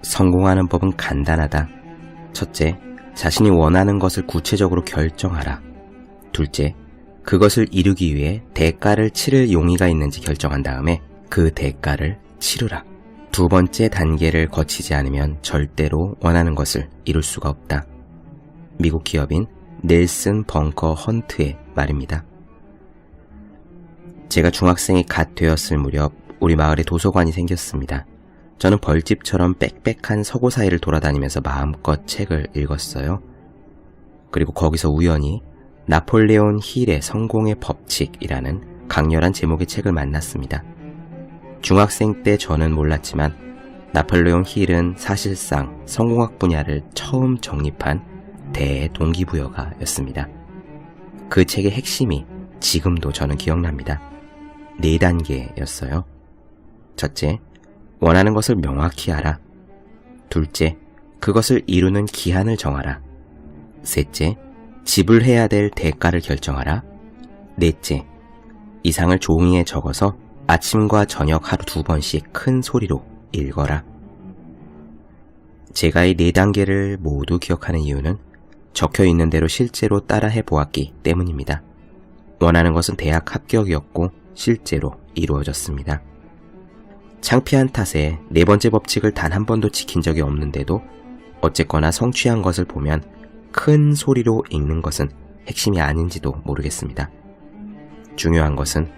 성공하는 법은 간단하다. 첫째, 자신이 원하는 것을 구체적으로 결정하라. 둘째, 그것을 이루기 위해 대가를 치를 용의가 있는지 결정한 다음에 그 대가를 치르라. 두 번째 단계를 거치지 않으면 절대로 원하는 것을 이룰 수가 없다. 미국 기업인 넬슨 벙커 헌트의 말입니다. 제가 중학생이 갓 되었을 무렵 우리 마을에 도서관이 생겼습니다. 저는 벌집처럼 빽빽한 서고 사이를 돌아다니면서 마음껏 책을 읽었어요. 그리고 거기서 우연히 나폴레온 힐의 성공의 법칙이라는 강렬한 제목의 책을 만났습니다. 중학생 때 저는 몰랐지만 나폴레온 힐은 사실상 성공학 분야를 처음 정립한 대동기부여가였습니다. 그 책의 핵심이 지금도 저는 기억납니다. 4단계였어요. 첫째, 원하는 것을 명확히 알아. 둘째, 그것을 이루는 기한을 정하라. 셋째, 지불해야 될 대가를 결정하라. 넷째, 이상을 종이에 적어서 아침과 저녁 하루 2번씩 큰 소리로 읽어라. 제가 이 4단계를 모두 기억하는 이유는 적혀있는 대로 실제로 따라해 보았기 때문입니다. 원하는 것은 대학 합격이었고 실제로 이루어졌습니다. 창피한 탓에 4번째 법칙을 단 한 번도 지킨 적이 없는데도 어쨌거나 성취한 것을 보면 큰 소리로 읽는 것은 핵심이 아닌지도 모르겠습니다. 중요한 것은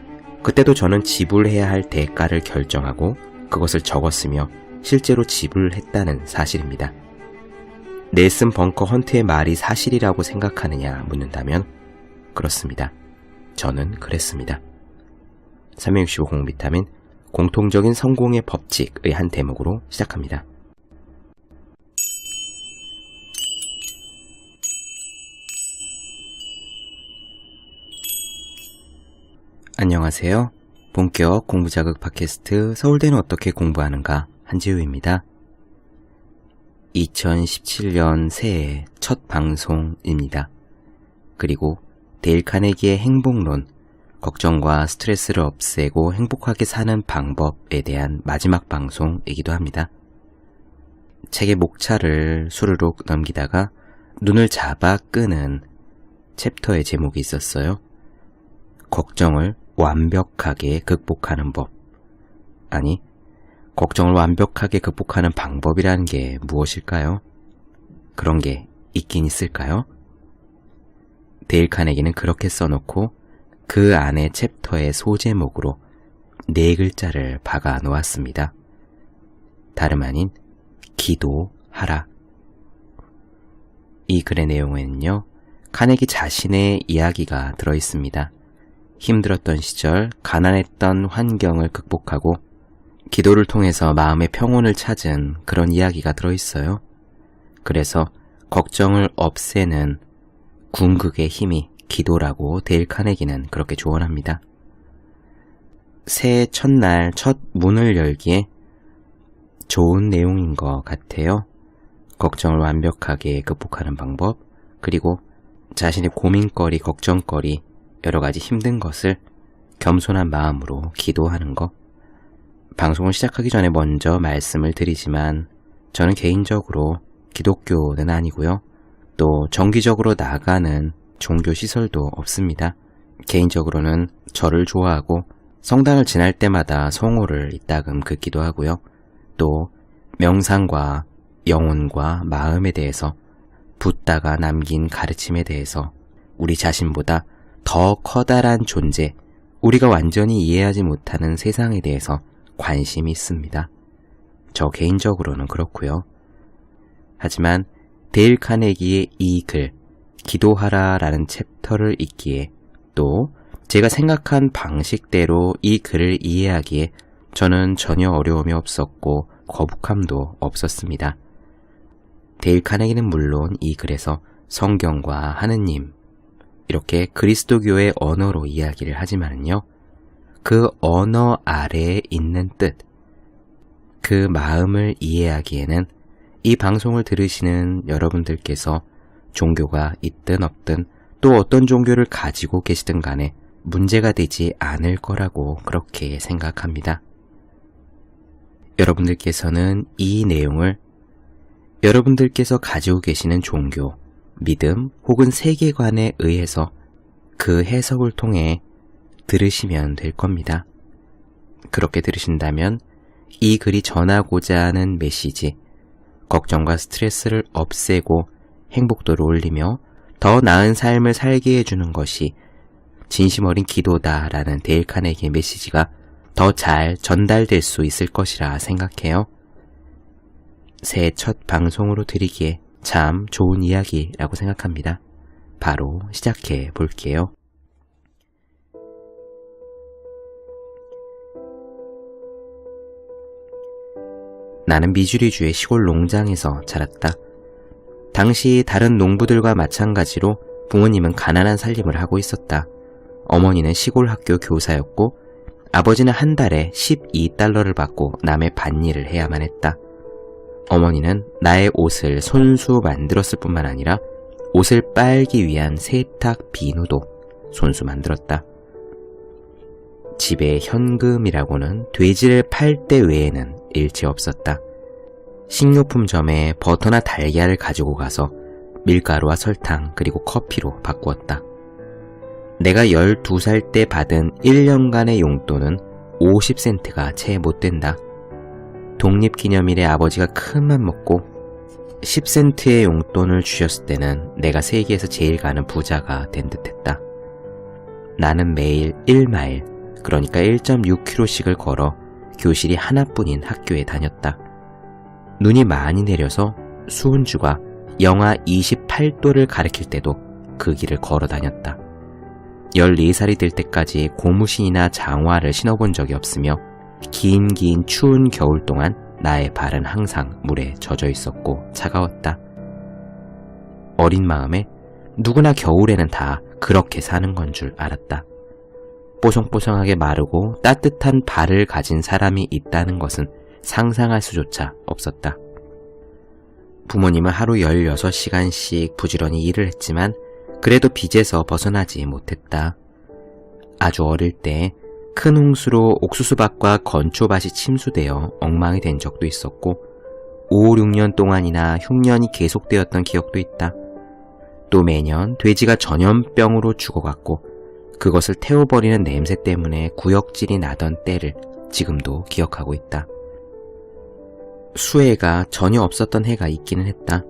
그때도 저는 지불해야 할 대가를 결정하고 그것을 적었으며 실제로 지불했다는 사실입니다. 넬슨 벙커 헌트의 말이 사실이라고 생각하느냐 묻는다면 그렇습니다. 저는 그랬습니다. 365 공비타민 공통적인 성공의 법칙의 한 대목으로 시작합니다. 안녕하세요. 본격 공부자극 팟캐스트 서울대는 어떻게 공부하는가 한지우입니다. 2017년 새해 첫 방송입니다. 그리고 데일 카네기의 행복론, 걱정과 스트레스를 없애고 행복하게 사는 방법에 대한 마지막 방송이기도 합니다. 책의 목차를 수르륵 넘기다가 눈을 잡아 끄는 챕터의 제목이 있었어요. 걱정을 완벽하게 극복하는 법. 아니, 걱정을 완벽하게 극복하는 방법이라는 게 무엇일까요? 그런 게 있긴 있을까요? 데일 카네기는 그렇게 써놓고 그 안에 챕터의 소제목으로 4글자를 박아 놓았습니다. 다름 아닌 기도하라. 이 글의 내용에는요, 카네기 자신의 이야기가 들어있습니다. 힘들었던 시절, 가난했던 환경을 극복하고 기도를 통해서 마음의 평온을 찾은 그런 이야기가 들어있어요. 그래서 걱정을 없애는 궁극의 힘이 기도라고 데일 카네기는 그렇게 조언합니다. 새해 첫날 첫 문을 열기에 좋은 내용인 것 같아요. 걱정을 완벽하게 극복하는 방법, 그리고 자신의 고민거리, 걱정거리, 여러가지 힘든 것을 겸손한 마음으로 기도하는 것. 방송을 시작하기 전에 먼저 말씀을 드리지만 저는 개인적으로 기독교는 아니고요. 또 정기적으로 나가는 종교시설도 없습니다. 개인적으로는 절을 좋아하고 성당을 지날 때마다 성호를 이따금 긋기도 하고요. 또 명상과 영혼과 마음에 대해서 붓다가 남긴 가르침에 대해서 우리 자신보다 더 커다란 존재, 우리가 완전히 이해하지 못하는 세상에 대해서 관심이 있습니다. 저 개인적으로는 그렇고요. 하지만 데일 카네기의 이 글, 기도하라 라는 챕터를 읽기에 또 제가 생각한 방식대로 이 글을 이해하기에 저는 전혀 어려움이 없었고 거북함도 없었습니다. 데일 카네기는 물론 이 글에서 성경과 하느님, 이렇게 그리스도교의 언어로 이야기를 하지만요, 그 언어 아래에 있는 뜻, 그 마음을 이해하기에는 이 방송을 들으시는 여러분들께서 종교가 있든 없든 또 어떤 종교를 가지고 계시든 간에 문제가 되지 않을 거라고 그렇게 생각합니다. 여러분들께서는 이 내용을 여러분들께서 가지고 계시는 종교, 믿음 혹은 세계관에 의해서 그 해석을 통해 들으시면 될 겁니다. 그렇게 들으신다면 이 글이 전하고자 하는 메시지, 걱정과 스트레스를 없애고 행복도를 올리며 더 나은 삶을 살게 해주는 것이 진심 어린 기도다라는 데일 카네기의 메시지가 더 잘 전달될 수 있을 것이라 생각해요. 새해 첫 방송으로 드리기에 참 좋은 이야기라고 생각합니다. 바로 시작해 볼게요. 나는 미주리주의 시골 농장에서 자랐다. 당시 다른 농부들과 마찬가지로 부모님은 가난한 살림을 하고 있었다. 어머니는 시골 학교 교사였고 아버지는 한 달에 12달러를 받고 남의 밭일을 해야만 했다. 어머니는 나의 옷을 손수 만들었을 뿐만 아니라 옷을 빨기 위한 세탁 비누도 손수 만들었다. 집에 현금이라고는 돼지를 팔 때 외에는 일체 없었다. 식료품점에 버터나 달걀을 가지고 가서 밀가루와 설탕 그리고 커피로 바꾸었다. 내가 12살 때 받은 1년간의 용돈은 50센트가 채 못 된다. 독립기념일에 아버지가 큰맘 먹고 10센트의 용돈을 주셨을 때는 내가 세계에서 제일 가는 부자가 된 듯했다. 나는 매일 1마일, 그러니까 1.6km씩을 걸어 교실이 하나뿐인 학교에 다녔다. 눈이 많이 내려서 수은주가 영하 28도를 가리킬 때도 그 길을 걸어 다녔다. 14살이 될 때까지 고무신이나 장화를 신어본 적이 없으며 긴 추운 겨울 동안 나의 발은 항상 물에 젖어 있었고 차가웠다. 어린 마음에 누구나 겨울에는 다 그렇게 사는 건 줄 알았다. 뽀송뽀송하게 마르고 따뜻한 발을 가진 사람이 있다는 것은 상상할 수조차 없었다. 부모님은 하루 16시간씩 부지런히 일을 했지만 그래도 빚에서 벗어나지 못했다. 아주 어릴 때 큰 홍수로 옥수수밭과 건초밭이 침수되어 엉망이 된 적도 있었고 5, 6년 동안이나 흉년이 계속되었던 기억도 있다. 또 매년 돼지가 전염병으로 죽어갔고 그것을 태워버리는 냄새 때문에 구역질이 나던 때를 지금도 기억하고 있다. 수해가 전혀 없었던 해가 있기는 했다.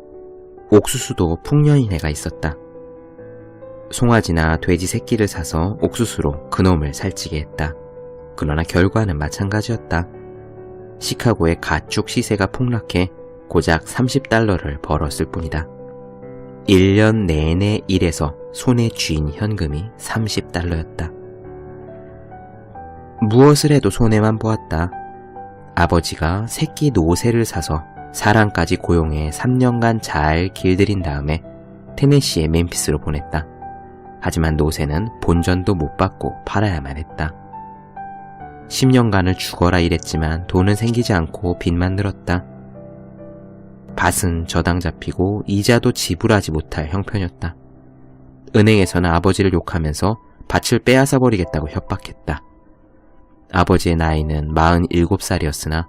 옥수수도 풍년인 해가 있었다. 송아지나 돼지 새끼를 사서 옥수수로 그놈을 살찌게 했다. 그러나 결과는 마찬가지였다. 시카고의 가축 시세가 폭락해 고작 30달러를 벌었을 뿐이다. 1년 내내 일해서 손에 쥔 현금이 30달러였다. 무엇을 해도 손해만 보았다. 아버지가 새끼 노새를 사서 사람까지 고용해 3년간 잘 길들인 다음에 테네시의 멤피스로 보냈다. 하지만 노새는 본전도 못 받고 팔아야만 했다. 10년간을 죽어라 일했지만 돈은 생기지 않고 빚만 늘었다. 밭은 저당 잡히고 이자도 지불하지 못할 형편이었다. 은행에서는 아버지를 욕하면서 밭을 빼앗아 버리겠다고 협박했다. 아버지의 나이는 47살이었으나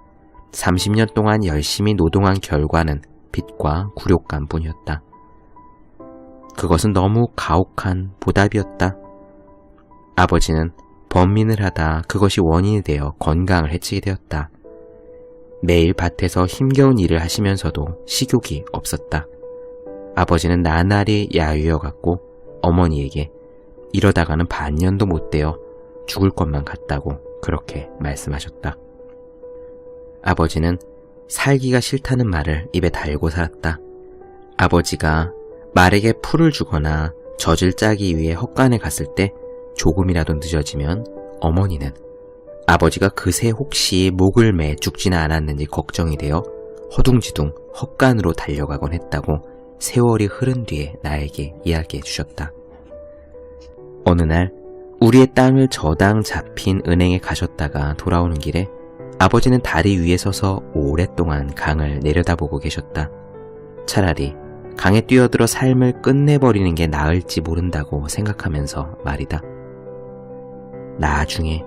30년 동안 열심히 노동한 결과는 빚과 굴욕감 뿐이었다. 그것은 너무 가혹한 보답이었다. 아버지는 번민을 하다 그것이 원인이 되어 건강을 해치게 되었다. 매일 밭에서 힘겨운 일을 하시면서도 식욕이 없었다. 아버지는 나날이 야유여갔고 어머니에게 이러다가는 반년도 못 되어 죽을 것만 같다고 그렇게 말씀하셨다. 아버지는 살기가 싫다는 말을 입에 달고 살았다. 아버지가 말에게 풀을 주거나 젖을 짜기 위해 헛간에 갔을 때 조금이라도 늦어지면 어머니는 아버지가 그새 혹시 목을 매 죽지는 않았는지 걱정이 되어 허둥지둥 헛간으로 달려가곤 했다고 세월이 흐른 뒤에 나에게 이야기해 주셨다. 어느 날 우리의 땅을 저당 잡힌 은행에 가셨다가 돌아오는 길에 아버지는 다리 위에 서서 오랫동안 강을 내려다보고 계셨다. 차라리 강에 뛰어들어 삶을 끝내버리는 게 나을지 모른다고 생각하면서 말이다. 나중에,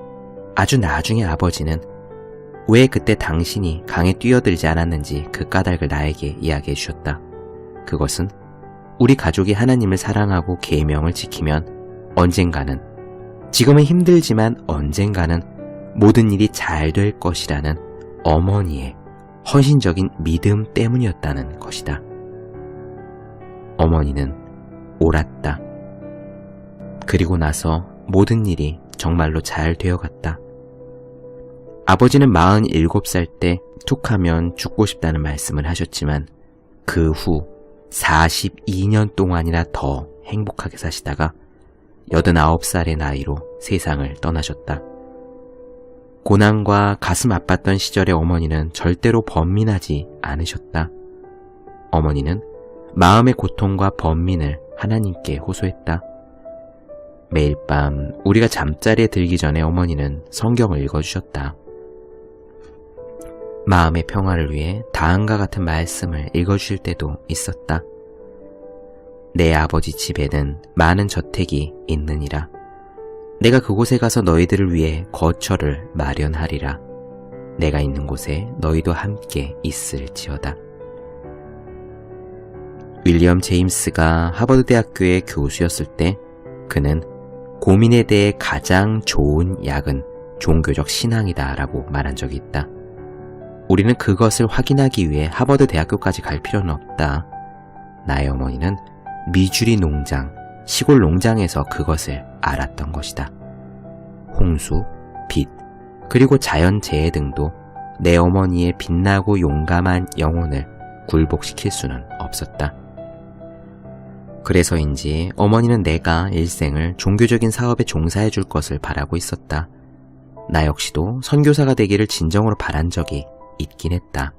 아주 나중에 아버지는 왜 그때 당신이 강에 뛰어들지 않았는지 그 까닭을 나에게 이야기해 주셨다. 그것은 우리 가족이 하나님을 사랑하고 계명을 지키면 언젠가는, 지금은 힘들지만 언젠가는 모든 일이 잘 될 것이라는 어머니의 헌신적인 믿음 때문이었다는 것이다. 어머니는 옳았다. 그리고 나서 모든 일이 정말로 잘 되어갔다. 아버지는 47살 때 툭하면 죽고 싶다는 말씀을 하셨지만 그 후 42년 동안이나 더 행복하게 사시다가 89살의 나이로 세상을 떠나셨다. 고난과 가슴 아팠던 시절의 어머니는 절대로 번민하지 않으셨다. 어머니는 마음의 고통과 번민을 하나님께 호소했다. 매일 밤 우리가 잠자리에 들기 전에 어머니는 성경을 읽어주셨다. 마음의 평화를 위해 다음과 같은 말씀을 읽어주실 때도 있었다. 내 아버지 집에는 많은 저택이 있느니라. 내가 그곳에 가서 너희들을 위해 거처를 마련하리라. 내가 있는 곳에 너희도 함께 있을지어다. 윌리엄 제임스가 하버드 대학교의 교수였을 때 그는 고민에 대해 가장 좋은 약은 종교적 신앙이다 라고 말한 적이 있다. 우리는 그것을 확인하기 위해 하버드 대학교까지 갈 필요는 없다. 나의 어머니는 미주리 농장, 시골 농장에서 그것을 알았던 것이다. 홍수, 빛, 그리고 자연재해 등도 내 어머니의 빛나고 용감한 영혼을 굴복시킬 수는 없었다. 그래서인지 어머니는 내가 일생을 종교적인 사업에 종사해 줄 것을 바라고 있었다. 나 역시도 선교사가 되기를 진정으로 바란 적이 있긴 했다.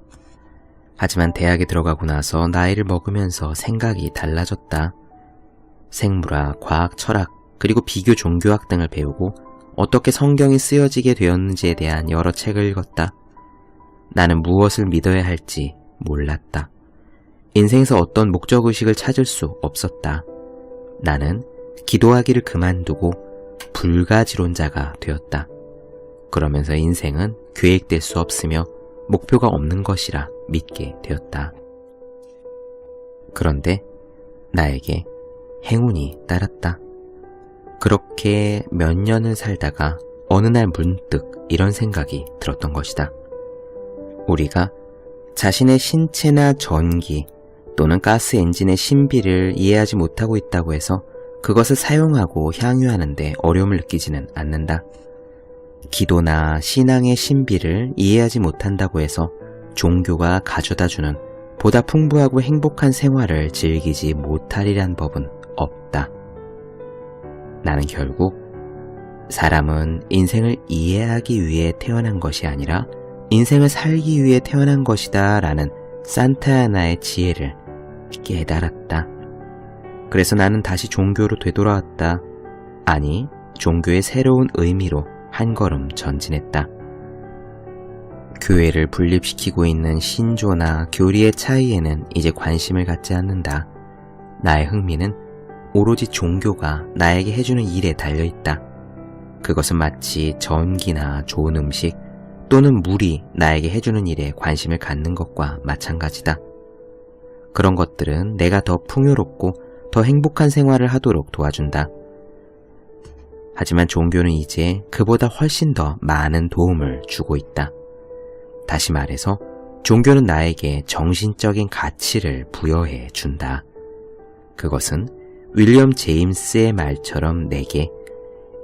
하지만 대학에 들어가고 나서 나이를 먹으면서 생각이 달라졌다. 생물학, 과학, 철학, 그리고 비교 종교학 등을 배우고 어떻게 성경이 쓰여지게 되었는지에 대한 여러 책을 읽었다. 나는 무엇을 믿어야 할지 몰랐다. 인생에서 어떤 목적의식을 찾을 수 없었다. 나는 기도하기를 그만두고 불가지론자가 되었다. 그러면서 인생은 계획될 수 없으며 목표가 없는 것이라 믿게 되었다. 그런데 나에게 행운이 따랐다. 그렇게 몇 년을 살다가 어느 날 문득 이런 생각이 들었던 것이다. 우리가 자신의 신체나 전기 또는 가스 엔진의 신비를 이해하지 못하고 있다고 해서 그것을 사용하고 향유하는 데 어려움을 느끼지는 않는다. 기도나 신앙의 신비를 이해하지 못한다고 해서 종교가 가져다주는 보다 풍부하고 행복한 생활을 즐기지 못하리란 법은 없다. 나는 결국 사람은 인생을 이해하기 위해 태어난 것이 아니라 인생을 살기 위해 태어난 것이다 라는 산타아나의 지혜를 깨달았다. 그래서 나는 다시 종교로 되돌아왔다. 아니, 종교의 새로운 의미로 한 걸음 전진했다. 교회를 분립시키고 있는 신조나 교리의 차이에는 이제 관심을 갖지 않는다. 나의 흥미는 오로지 종교가 나에게 해주는 일에 달려있다. 그것은 마치 전기나 좋은 음식 또는 물이 나에게 해주는 일에 관심을 갖는 것과 마찬가지다. 그런 것들은 내가 더 풍요롭고 더 행복한 생활을 하도록 도와준다. 하지만 종교는 이제 그보다 훨씬 더 많은 도움을 주고 있다. 다시 말해서 종교는 나에게 정신적인 가치를 부여해 준다. 그것은 윌리엄 제임스의 말처럼 내게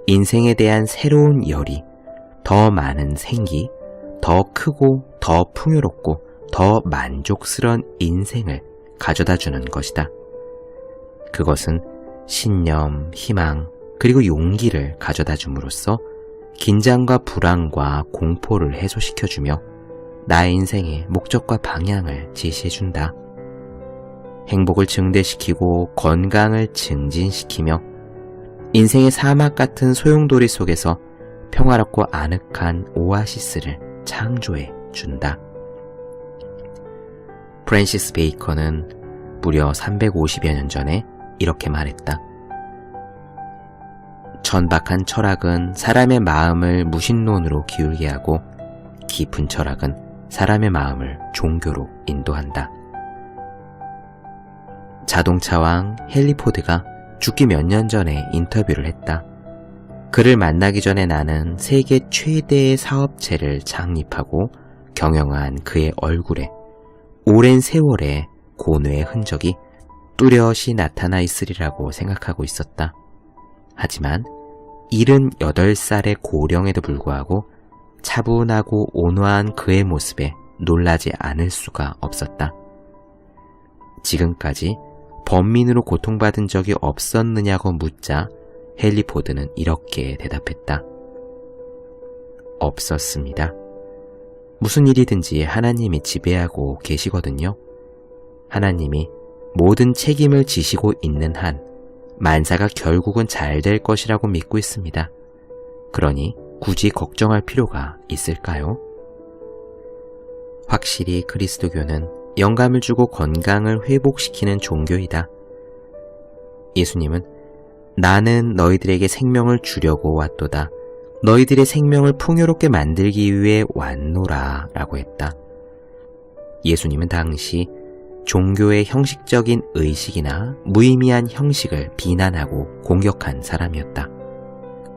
인생에 대한 새로운 열이, 더 많은 생기, 더 크고 더 풍요롭고 더 만족스러운 인생을 가져다 주는 것이다. 그것은 신념, 희망, 그리고 용기를 가져다 줌으로써 긴장과 불안과 공포를 해소시켜주며 나의 인생의 목적과 방향을 제시해준다. 행복을 증대시키고 건강을 증진시키며 인생의 사막 같은 소용돌이 속에서 평화롭고 아늑한 오아시스를 창조해 준다. 프랜시스 베이컨은 무려 350여 년 전에 이렇게 말했다. 천박한 철학은 사람의 마음을 무신론으로 기울게 하고 깊은 철학은 사람의 마음을 종교로 인도한다. 자동차왕 헨리 포드가 죽기 몇 년 전에 인터뷰를 했다. 그를 만나기 전에 나는 세계 최대의 사업체를 창립하고 경영한 그의 얼굴에 오랜 세월의 고뇌의 흔적이 뚜렷이 나타나 있으리라고 생각하고 있었다. 하지만 78살의 고령에도 불구하고 차분하고 온화한 그의 모습에 놀라지 않을 수가 없었다. 지금까지 범민으로 고통받은 적이 없었느냐고 묻자 헨리 포드는 이렇게 대답했다. 없었습니다. 무슨 일이든지 하나님이 지배하고 계시거든요. 하나님이 모든 책임을 지시고 있는 한 만사가 결국은 잘 될 것이라고 믿고 있습니다. 그러니 굳이 걱정할 필요가 있을까요? 확실히 그리스도교는 영감을 주고 건강을 회복시키는 종교이다. 예수님은 나는 너희들에게 생명을 주려고 왔도다. 너희들의 생명을 풍요롭게 만들기 위해 왔노라 라고 했다. 예수님은 당시 종교의 형식적인 의식이나 무의미한 형식을 비난하고 공격한 사람이었다.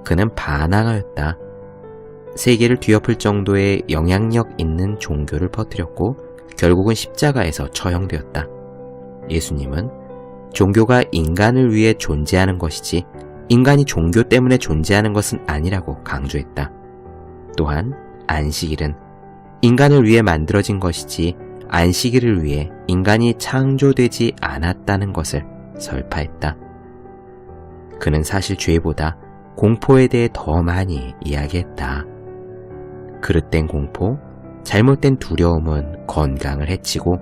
그는 반항하였다. 세계를 뒤엎을 정도의 영향력 있는 종교를 퍼뜨렸고 결국은 십자가에서 처형되었다. 예수님은 종교가 인간을 위해 존재하는 것이지 인간이 종교 때문에 존재하는 것은 아니라고 강조했다. 또한 안식일은 인간을 위해 만들어진 것이지 안식일을 위해 인간이 창조되지 않았다는 것을 설파했다. 그는 사실 죄보다 공포에 대해 더 많이 이야기했다. 그릇된 공포, 잘못된 두려움은 건강을 해치고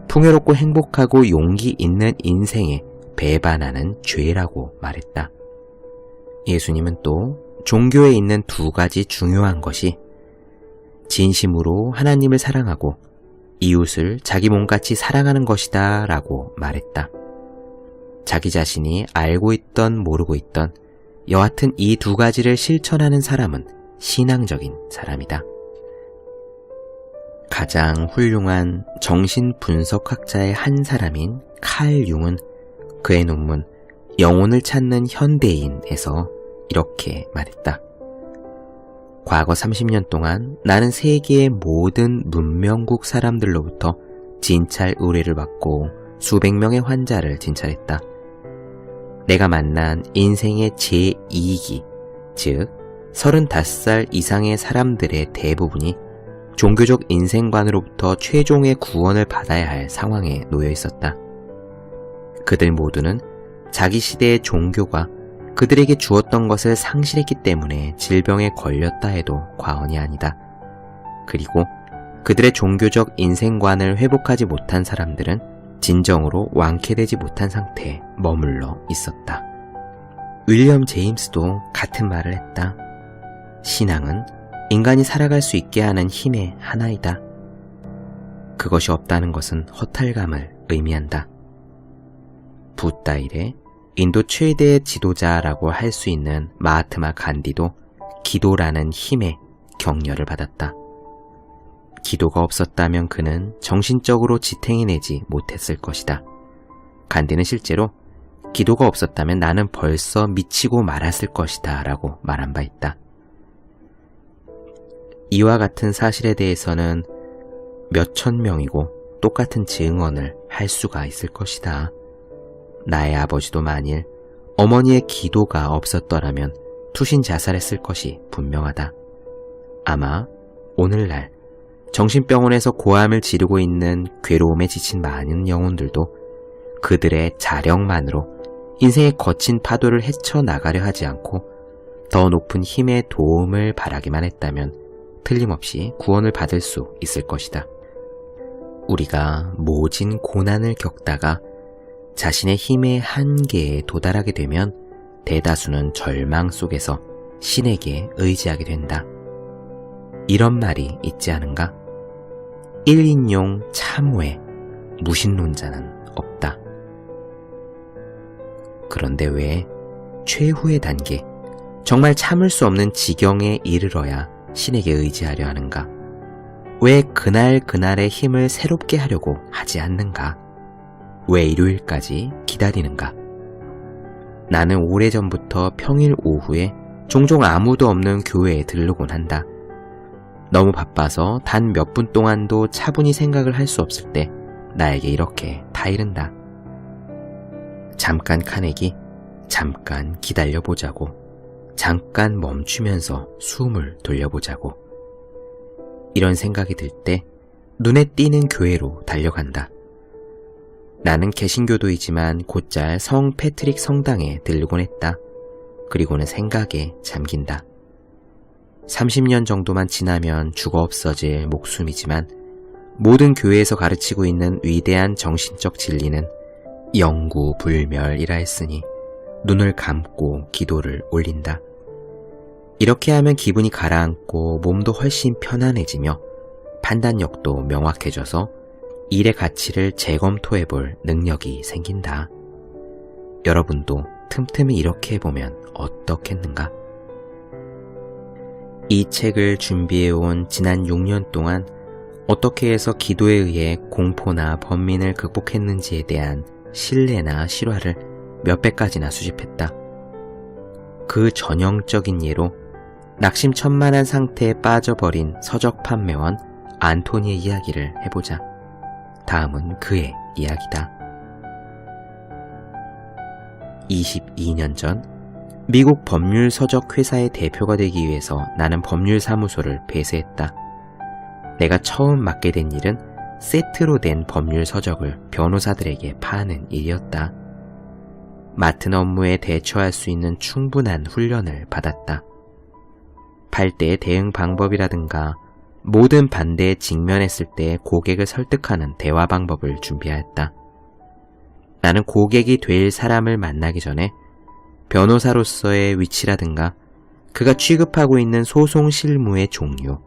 풍요롭고 행복하고 용기 있는 인생에 배반하는 죄라고 말했다. 예수님은 또 종교에 있는 두 가지 중요한 것이 진심으로 하나님을 사랑하고 이웃을 자기 몸같이 사랑하는 것이다 라고 말했다. 자기 자신이 알고 있던 모르고 있던 여하튼 이 두 가지를 실천하는 사람은 신앙적인 사람이다. 가장 훌륭한 정신분석학자의 한 사람인 칼 융은 그의 논문 영혼을 찾는 현대인에서 이렇게 말했다. 과거 30년 동안 나는 세계의 모든 문명국 사람들로부터 진찰 의뢰를 받고 수백 명의 환자를 진찰했다. 내가 만난 인생의 제2기, 즉 35살 이상의 사람들의 대부분이 종교적 인생관으로부터 최종의 구원을 받아야 할 상황에 놓여 있었다. 그들 모두는 자기 시대의 종교가 그들에게 주었던 것을 상실했기 때문에 질병에 걸렸다 해도 과언이 아니다. 그리고 그들의 종교적 인생관을 회복하지 못한 사람들은 진정으로 완쾌되지 못한 상태에 머물러 있었다. 윌리엄 제임스도 같은 말을 했다. 신앙은 인간이 살아갈 수 있게 하는 힘의 하나이다. 그것이 없다는 것은 허탈감을 의미한다. 붓다 이래 인도 최대의 지도자라고 할 수 있는 마하트마 간디도 기도라는 힘의 격려를 받았다. 기도가 없었다면 그는 정신적으로 지탱해내지 못했을 것이다. 간디는 실제로 기도가 없었다면 나는 벌써 미치고 말았을 것이다 라고 말한 바 있다. 이와 같은 사실에 대해서는 몇천 명이고 똑같은 증언을 할 수가 있을 것이다. 나의 아버지도 만일 어머니의 기도가 없었더라면 투신 자살했을 것이 분명하다. 아마 오늘날 정신병원에서 고함을 지르고 있는 괴로움에 지친 많은 영혼들도 그들의 자력만으로 인생의 거친 파도를 헤쳐나가려 하지 않고 더 높은 힘의 도움을 바라기만 했다면 틀림없이 구원을 받을 수 있을 것이다. 우리가 모진 고난을 겪다가 자신의 힘의 한계에 도달하게 되면 대다수는 절망 속에서 신에게 의지하게 된다. 이런 말이 있지 않은가? 1인용 참회, 무신론자는 없다. 그런데 왜 최후의 단계, 정말 참을 수 없는 지경에 이르러야 신에게 의지하려 하는가? 왜 그날그날의 힘을 새롭게 하려고 하지 않는가? 왜 일요일까지 기다리는가? 나는 오래전부터 평일 오후에 종종 아무도 없는 교회에 들르곤 한다. 너무 바빠서 단 몇 분 동안도 차분히 생각을 할 수 없을 때 나에게 이렇게 타이른다. 잠깐 카네기, 잠깐 기다려보자고. 잠깐 멈추면서 숨을 돌려보자고. 이런 생각이 들 때 눈에 띄는 교회로 달려간다. 나는 개신교도이지만 곧잘 성 패트릭 성당에 들르곤 했다. 그리고는 생각에 잠긴다. 30년 정도만 지나면 죽어 없어질 목숨이지만 모든 교회에서 가르치고 있는 위대한 정신적 진리는 영구불멸이라 했으니 눈을 감고 기도를 올린다. 이렇게 하면 기분이 가라앉고 몸도 훨씬 편안해지며 판단력도 명확해져서 일의 가치를 재검토해볼 능력이 생긴다. 여러분도 틈틈이 이렇게 해보면 어떻겠는가? 이 책을 준비해온 지난 6년 동안 어떻게 해서 기도에 의해 공포나 번민을 극복했는지에 대한 신뢰나 실화를 몇 배까지나 수집했다. 그 전형적인 예로 낙심천만한 상태에 빠져버린 서적 판매원 안토니의 이야기를 해보자. 다음은 그의 이야기다. 22년 전 미국 법률 서적 회사의 대표가 되기 위해서 나는 법률사무소를 폐쇄했다. 내가 처음 맡게 된 일은 세트로 된 법률 서적을 변호사들에게 파는 일이었다. 맡은 업무에 대처할 수 있는 충분한 훈련을 받았다. 팔 때의 대응 방법이라든가 모든 반대에 직면했을 때 고객을 설득하는 대화 방법을 준비하였다. 나는 고객이 될 사람을 만나기 전에 변호사로서의 위치라든가 그가 취급하고 있는 소송 실무의 종류,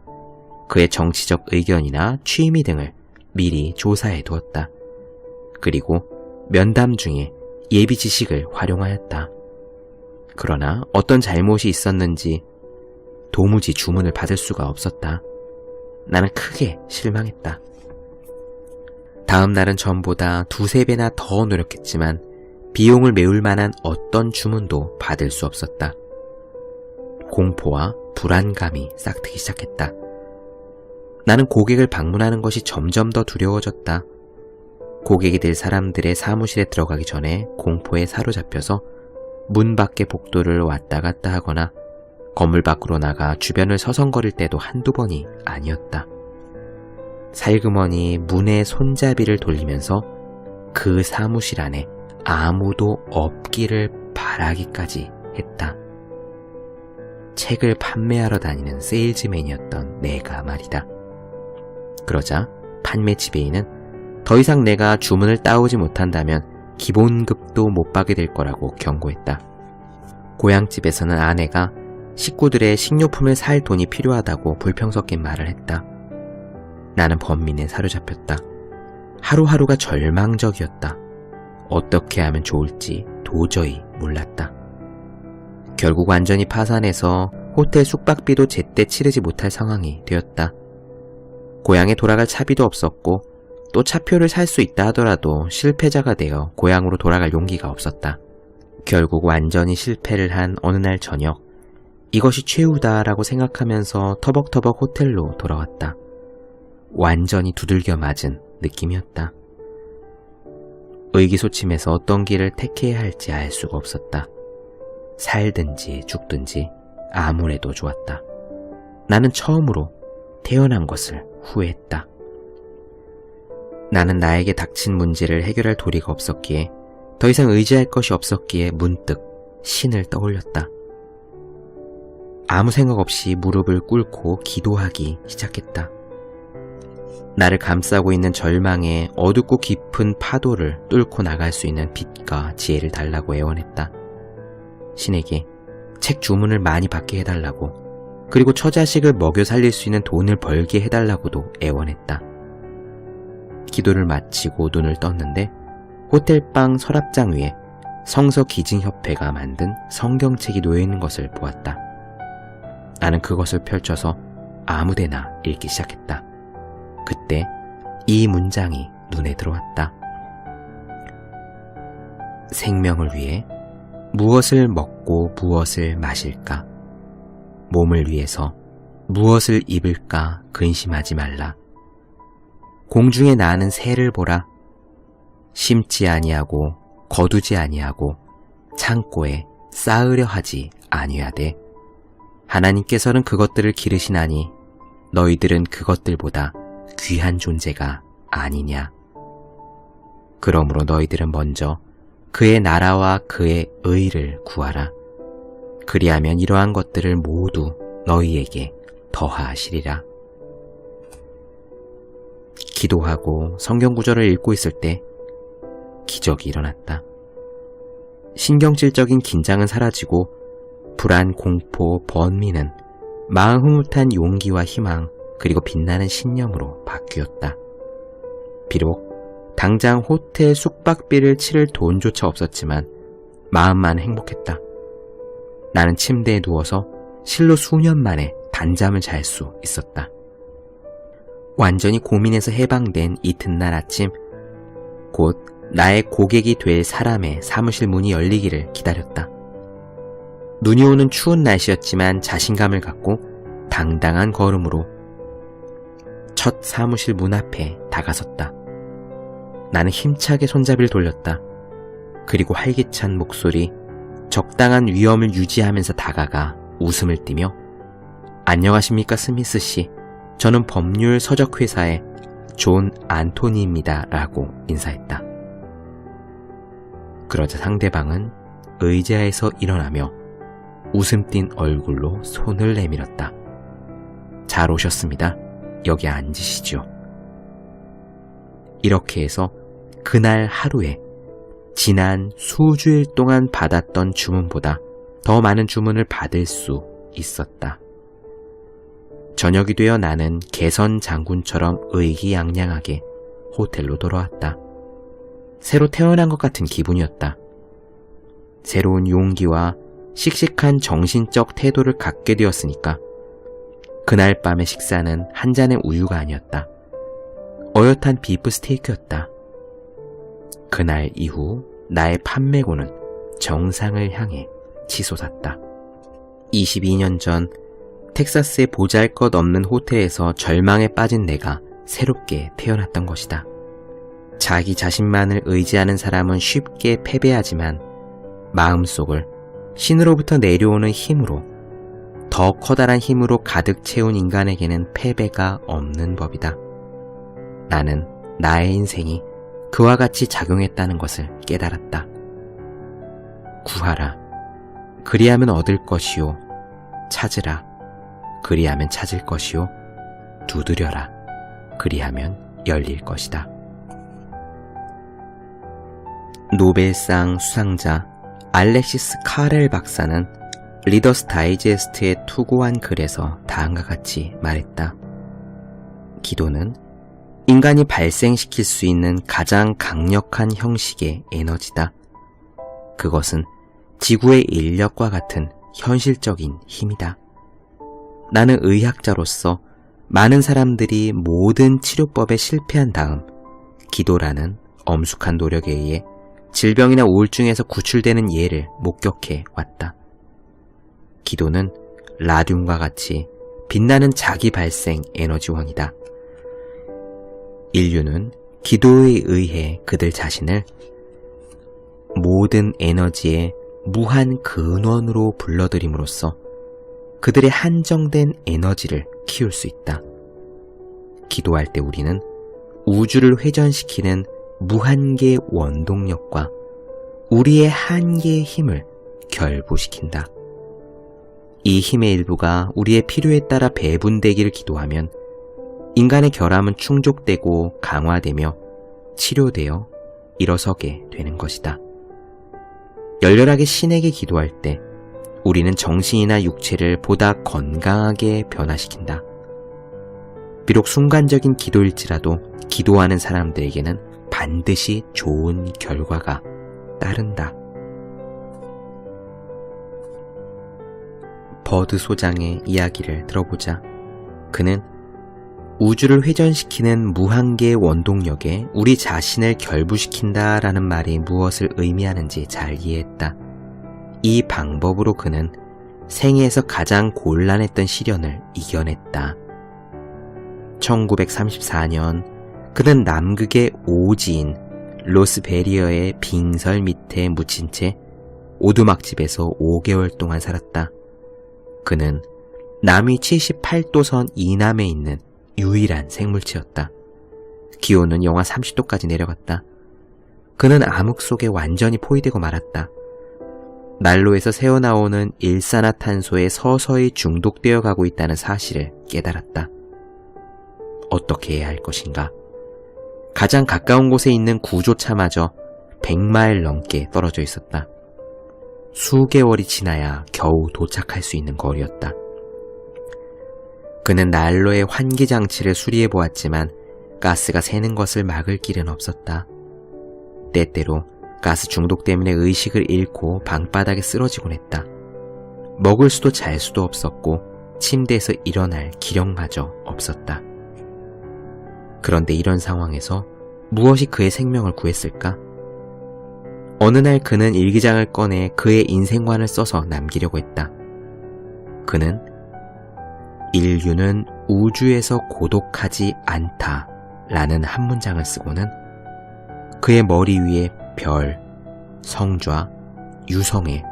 그의 정치적 의견이나 취미 등을 미리 조사해 두었다. 그리고 면담 중에 예비 지식을 활용하였다. 그러나 어떤 잘못이 있었는지 도무지 주문을 받을 수가 없었다. 나는 크게 실망했다. 다음 날은 전보다 2~3배나 더 노력했지만 비용을 메울 만한 어떤 주문도 받을 수 없었다. 공포와 불안감이 싹트기 시작했다. 나는 고객을 방문하는 것이 점점 더 두려워졌다. 고객이 될 사람들의 사무실에 들어가기 전에 공포에 사로잡혀서 문 밖의 복도를 왔다 갔다 하거나 건물 밖으로 나가 주변을 서성거릴 때도 한두 번이 아니었다. 살그머니 문의 손잡이를 돌리면서 그 사무실 안에 아무도 없기를 바라기까지 했다. 책을 판매하러 다니는 세일즈맨이었던 내가 말이다. 그러자 판매 지배인은 더 이상 내가 주문을 따오지 못한다면 기본급도 못 받게 될 거라고 경고했다. 고향집에서는 아내가 식구들의 식료품을 살 돈이 필요하다고 불평 섞인 말을 했다. 나는 번민에 사로잡혔다. 하루하루가 절망적이었다. 어떻게 하면 좋을지 도저히 몰랐다. 결국 완전히 파산해서 호텔 숙박비도 제때 치르지 못할 상황이 되었다. 고향에 돌아갈 차비도 없었고 또 차표를 살 수 있다 하더라도 실패자가 되어 고향으로 돌아갈 용기가 없었다. 결국 완전히 실패를 한 어느 날 저녁, 이것이 최후다라고 생각하면서 터벅터벅 호텔로 돌아왔다. 완전히 두들겨 맞은 느낌이었다. 의기소침해서 어떤 길을 택해야 할지 알 수가 없었다. 살든지 죽든지 아무래도 좋았다. 나는 처음으로 태어난 것을 후회했다. 나는 나에게 닥친 문제를 해결할 도리가 없었기에, 더 이상 의지할 것이 없었기에 문득 신을 떠올렸다. 아무 생각 없이 무릎을 꿇고 기도하기 시작했다. 나를 감싸고 있는 절망의 어둡고 깊은 파도를 뚫고 나갈 수 있는 빛과 지혜를 달라고 애원했다. 신에게 책 주문을 많이 받게 해달라고, 그리고 처자식을 먹여 살릴 수 있는 돈을 벌게 해달라고도 애원했다. 기도를 마치고 눈을 떴는데 호텔방 서랍장 위에 성서기증협회가 만든 성경책이 놓여있는 것을 보았다. 나는 그것을 펼쳐서 아무데나 읽기 시작했다. 그때 이 문장이 눈에 들어왔다. 생명을 위해 무엇을 먹고 무엇을 마실까? 몸을 위해서 무엇을 입을까 근심하지 말라. 공중에 나는 새를 보라. 심지 아니하고 거두지 아니하고 창고에 쌓으려 하지 아니하되 하나님께서는 그것들을 기르시나니 너희들은 그것들보다 귀한 존재가 아니냐. 그러므로 너희들은 먼저 그의 나라와 그의 의를 구하라. 그리하면 이러한 것들을 모두 너희에게 더하시리라. 기도하고 성경 구절을 읽고 있을 때 기적이 일어났다. 신경질적인 긴장은 사라지고 불안, 공포, 번민은 마음 흐뭇한 용기와 희망 그리고 빛나는 신념으로 바뀌었다. 비록 당장 호텔 숙박비를 치를 돈조차 없었지만 마음만 행복했다. 나는 침대에 누워서 실로 수년 만에 단잠을 잘 수 있었다. 완전히 고민에서 해방된 이튿날 아침, 곧 나의 고객이 될 사람의 사무실 문이 열리기를 기다렸다. 눈이 오는 추운 날씨였지만 자신감을 갖고 당당한 걸음으로 첫 사무실 문 앞에 다가섰다. 나는 힘차게 손잡이를 돌렸다. 그리고 활기찬 목소리, 적당한 위엄을 유지하면서 다가가 웃음을 띠며 안녕하십니까 스미스 씨, 저는 법률 서적회사의 존 안토니입니다 라고 인사했다. 그러자 상대방은 의자에서 일어나며 웃음 띤 얼굴로 손을 내밀었다. 잘 오셨습니다. 여기 앉으시죠. 이렇게 해서 그날 하루에 지난 수주일 동안 받았던 주문보다 더 많은 주문을 받을 수 있었다. 저녁이 되어 나는 개선 장군처럼 의기양양하게 호텔로 돌아왔다. 새로 태어난 것 같은 기분이었다. 새로운 용기와 씩씩한 정신적 태도를 갖게 되었으니까 그날 밤의 식사는 한 잔의 우유가 아니었다. 어엿한 비프 스테이크였다. 그날 이후 나의 판매고는 정상을 향해 치솟았다. 22년 전 텍사스의 보잘것없는 호텔에서 절망에 빠진 내가 새롭게 태어났던 것이다. 자기 자신만을 의지하는 사람은 쉽게 패배하지만 마음속을 신으로부터 내려오는 힘으로, 더 커다란 힘으로 가득 채운 인간에게는 패배가 없는 법이다. 나는 나의 인생이 그와 같이 작용했다는 것을 깨달았다. 구하라. 그리하면 얻을 것이요. 찾으라. 그리하면 찾을 것이요. 두드려라. 그리하면 열릴 것이다. 노벨상 수상자 알렉시스 카렐 박사는 리더스 다이제스트에 투고한 글에서 다음과 같이 말했다. 기도는 인간이 발생시킬 수 있는 가장 강력한 형식의 에너지다. 그것은 지구의 인력과 같은 현실적인 힘이다. 나는 의학자로서 많은 사람들이 모든 치료법에 실패한 다음 기도라는 엄숙한 노력에 의해 질병이나 우울증에서 구출되는 예를 목격해 왔다. 기도는 라듐과 같이 빛나는 자기 발생 에너지원이다. 인류는 기도에 의해 그들 자신을 모든 에너지의 무한 근원으로 불러들임으로써 그들의 한정된 에너지를 키울 수 있다. 기도할 때 우리는 우주를 회전시키는 무한계 원동력과 우리의 한계의 힘을 결부시킨다. 이 힘의 일부가 우리의 필요에 따라 배분되기를 기도하면 인간의 결함은 충족되고 강화되며 치료되어 일어서게 되는 것이다. 열렬하게 신에게 기도할 때 우리는 정신이나 육체를 보다 건강하게 변화시킨다. 비록 순간적인 기도일지라도 기도하는 사람들에게는 반드시 좋은 결과가 따른다. 버드 소장의 이야기를 들어보자. 그는 우주를 회전시키는 무한계의 원동력에 우리 자신을 결부시킨다라는 말이 무엇을 의미하는지 잘 이해했다. 이 방법으로 그는 생애에서 가장 곤란했던 시련을 이겨냈다. 1934년 그는 남극의 오지인 로스베리어의 빙설 밑에 묻힌 채 오두막집에서 5개월 동안 살았다. 그는 남위 78도선 이남에 있는 유일한 생물체였다. 기온은 영하 30도까지 내려갔다. 그는 암흑 속에 완전히 포위되고 말았다. 난로에서 새어나오는 일산화탄소에 서서히 중독되어 가고 있다는 사실을 깨달았다. 어떻게 해야 할 것인가? 가장 가까운 곳에 있는 구조차마저 100마일 넘게 떨어져 있었다. 수개월이 지나야 겨우 도착할 수 있는 거리였다. 그는 난로의 환기장치를 수리해 보았지만 가스가 새는 것을 막을 길은 없었다. 때때로 가스 중독 때문에 의식을 잃고 방바닥에 쓰러지곤 했다. 먹을 수도 잘 수도 없었고 침대에서 일어날 기력마저 없었다. 그런데 이런 상황에서 무엇이 그의 생명을 구했을까? 어느 날 그는 일기장을 꺼내 그의 인생관을 써서 남기려고 했다. 그는 인류는 우주에서 고독하지 않다 라는 한 문장을 쓰고는 그의 머리 위에 별, 성좌, 유성의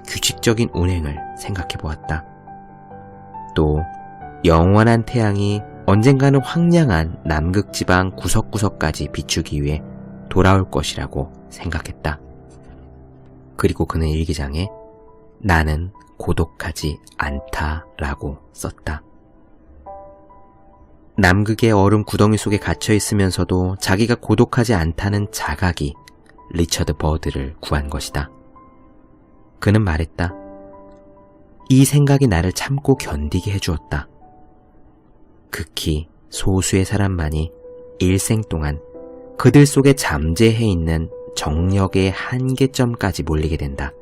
규칙적인 운행을 생각해 보았다. 또 영원한 태양이 언젠가는 황량한 남극지방 구석구석까지 비추기 위해 돌아올 것이라고 생각했다. 그리고 그는 일기장에 나는 고독하지 않다라고 썼다. 남극의 얼음 구덩이 속에 갇혀 있으면서도 자기가 고독하지 않다는 자각이 리처드 버드를 구한 것이다. 그는 말했다. 이 생각이 나를 참고 견디게 해주었다. 극히 소수의 사람만이 일생 동안 그들 속에 잠재해 있는 정력의 한계점까지 몰리게 된다.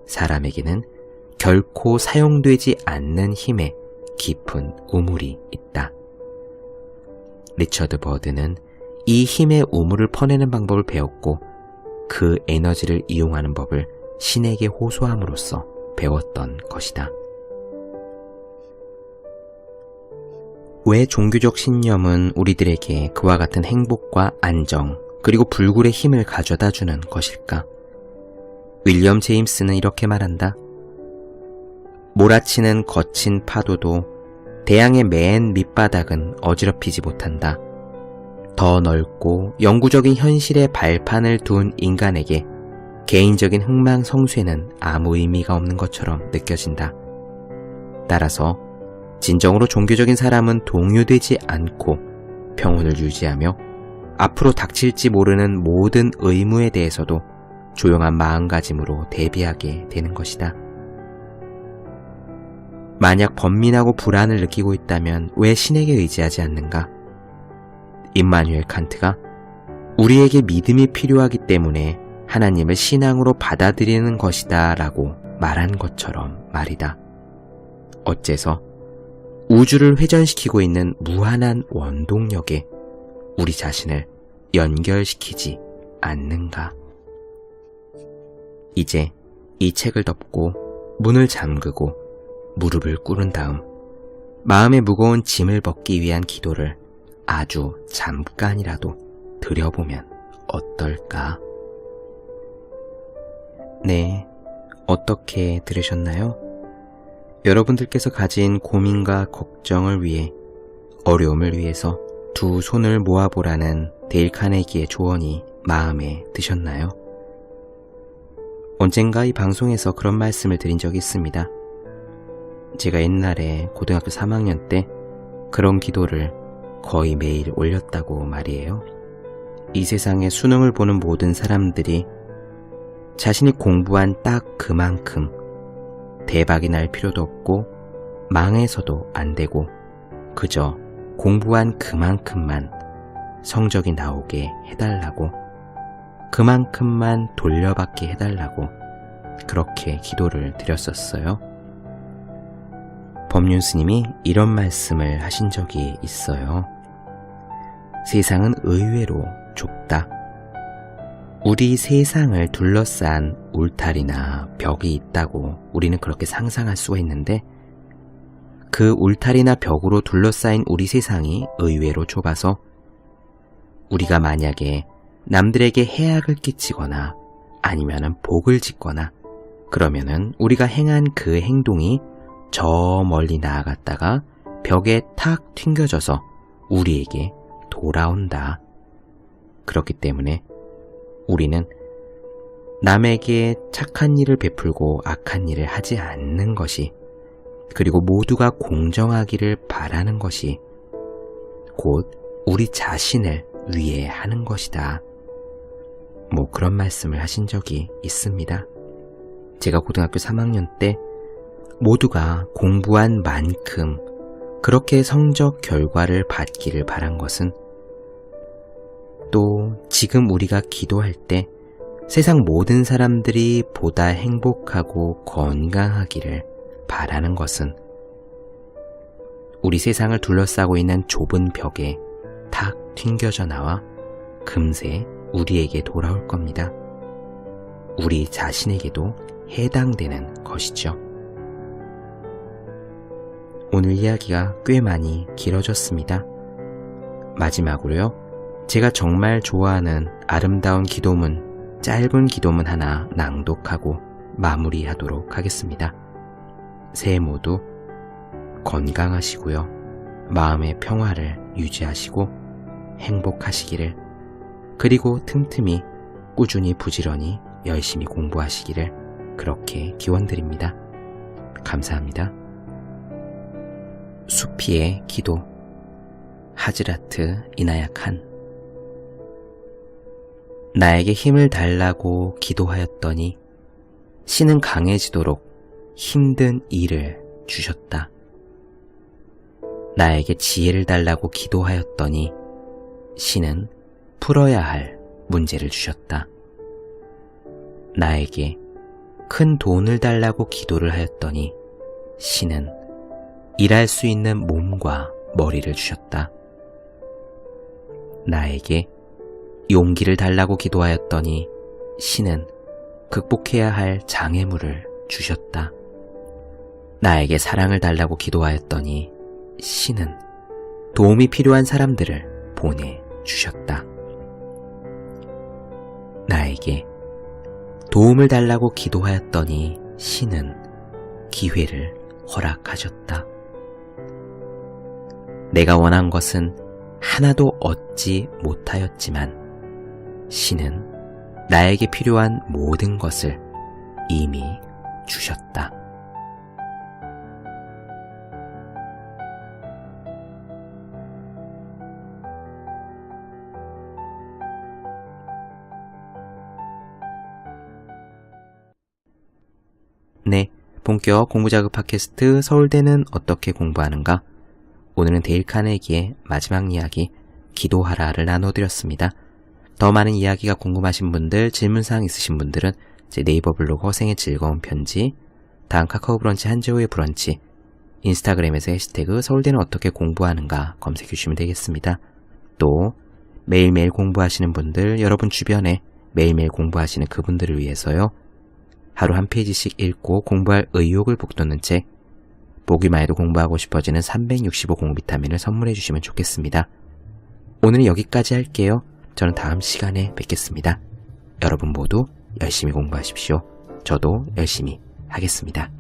사람에게는 결코 사용되지 않는 힘에 깊은 우물이 있다. 리처드 버드는 이 힘의 우물을 퍼내는 방법을 배웠고 그 에너지를 이용하는 법을 신에게 호소함으로써 배웠던 것이다. 왜 종교적 신념은 우리들에게 그와 같은 행복과 안정 그리고 불굴의 힘을 가져다 주는 것일까? 윌리엄 제임스는 이렇게 말한다. 몰아치는 거친 파도도 대양의 맨 밑바닥은 어지럽히지 못한다. 더 넓고 영구적인 현실의 발판을 둔 인간에게 개인적인 흥망성쇠는 아무 의미가 없는 것처럼 느껴진다. 따라서 진정으로 종교적인 사람은 동요되지 않고 평온을 유지하며 앞으로 닥칠지 모르는 모든 의무에 대해서도 조용한 마음가짐으로 대비하게 되는 것이다. 만약 번민하고 불안을 느끼고 있다면 왜 신에게 의지하지 않는가? 임마누엘 칸트가 우리에게 믿음이 필요하기 때문에 하나님을 신앙으로 받아들이는 것이다 라고 말한 것처럼 말이다. 어째서 우주를 회전시키고 있는 무한한 원동력에 우리 자신을 연결시키지 않는가? 이제 이 책을 덮고 문을 잠그고 무릎을 꿇은 다음 마음의 무거운 짐을 벗기 위한 기도를 아주 잠깐이라도 드려보면 어떨까? 네, 어떻게 들으셨나요? 여러분들께서 가진 고민과 걱정을 위해, 어려움을 위해서 두 손을 모아보라는 데일 카네기의 조언이 마음에 드셨나요? 언젠가 이 방송에서 그런 말씀을 드린 적이 있습니다. 제가 옛날에 고등학교 3학년 때 그런 기도를 거의 매일 올렸다고 말이에요. 이 세상에 수능을 보는 모든 사람들이 자신이 공부한 딱 그만큼 대박이 날 필요도 없고 망해서도 안 되고 그저 공부한 그만큼만 성적이 나오게 해달라고, 그만큼만 돌려받게 해달라고 그렇게 기도를 드렸었어요. 법륜 스님이 이런 말씀을 하신 적이 있어요. 세상은 의외로 좁다. 우리 세상을 둘러싼 울타리나 벽이 있다고 우리는 그렇게 상상할 수가 있는데, 그 울타리나 벽으로 둘러싸인 우리 세상이 의외로 좁아서 우리가 만약에 남들에게 해악을 끼치거나 아니면은 복을 짓거나 그러면은 우리가 행한 그 행동이 저 멀리 나아갔다가 벽에 탁 튕겨져서 우리에게 돌아온다. 그렇기 때문에 우리는 남에게 착한 일을 베풀고 악한 일을 하지 않는 것이, 그리고 모두가 공정하기를 바라는 것이 곧 우리 자신을 위해 하는 것이다. 뭐 그런 말씀을 하신 적이 있습니다. 제가 고등학교 3학년 때 모두가 공부한 만큼 그렇게 성적 결과를 받기를 바란 것은, 또 지금 우리가 기도할 때 세상 모든 사람들이 보다 행복하고 건강하기를 바라는 것은 우리 세상을 둘러싸고 있는 좁은 벽에 탁 튕겨져 나와 금세 우리에게 돌아올 겁니다. 우리 자신에게도 해당되는 것이죠. 오늘 이야기가 꽤 많이 길어졌습니다. 마지막으로요, 제가 정말 좋아하는 아름다운 기도문, 짧은 기도문 하나 낭독하고 마무리하도록 하겠습니다. 새해 모두 건강하시고요, 마음의 평화를 유지하시고 행복하시기를, 그리고 틈틈이 꾸준히 부지런히 열심히 공부하시기를 그렇게 기원드립니다. 감사합니다. 수피의 기도, 하즈라트 이나야 칸. 나에게 힘을 달라고 기도하였더니 신은 강해지도록 힘든 일을 주셨다. 나에게 지혜를 달라고 기도하였더니 신은 풀어야 할 문제를 주셨다. 나에게 큰 돈을 달라고 기도를 하였더니 신은 일할 수 있는 몸과 머리를 주셨다. 나에게 용기를 달라고 기도하였더니 신은 극복해야 할 장애물을 주셨다. 나에게 사랑을 달라고 기도하였더니 신은 도움이 필요한 사람들을 보내주셨다. 나에게 도움을 달라고 기도하였더니 신은 기회를 허락하셨다. 내가 원한 것은 하나도 얻지 못하였지만 신은 나에게 필요한 모든 것을 이미 주셨다. 네, 본격 공부자극 팟캐스트 서울대는 어떻게 공부하는가? 오늘은 데일 카네기의 마지막 이야기 기도하라를 나눠드렸습니다. 더 많은 이야기가 궁금하신 분들, 질문사항 있으신 분들은 제 네이버 블로그 허생의 즐거운 편지, 다음 카카오 브런치 한재호의 브런치, 인스타그램에서 해시태그 서울대는 어떻게 공부하는가 검색해 주시면 되겠습니다. 또 매일매일 공부하시는 분들, 여러분 주변에 매일매일 공부하시는 그분들을 위해서요, 하루 한 페이지씩 읽고 공부할 의욕을 북돋는 책, 보기만 해도 공부하고 싶어지는 365 공비타민을 선물해 주시면 좋겠습니다. 오늘은 여기까지 할게요. 저는 다음 시간에 뵙겠습니다. 여러분 모두 열심히 공부하십시오. 저도 열심히 하겠습니다.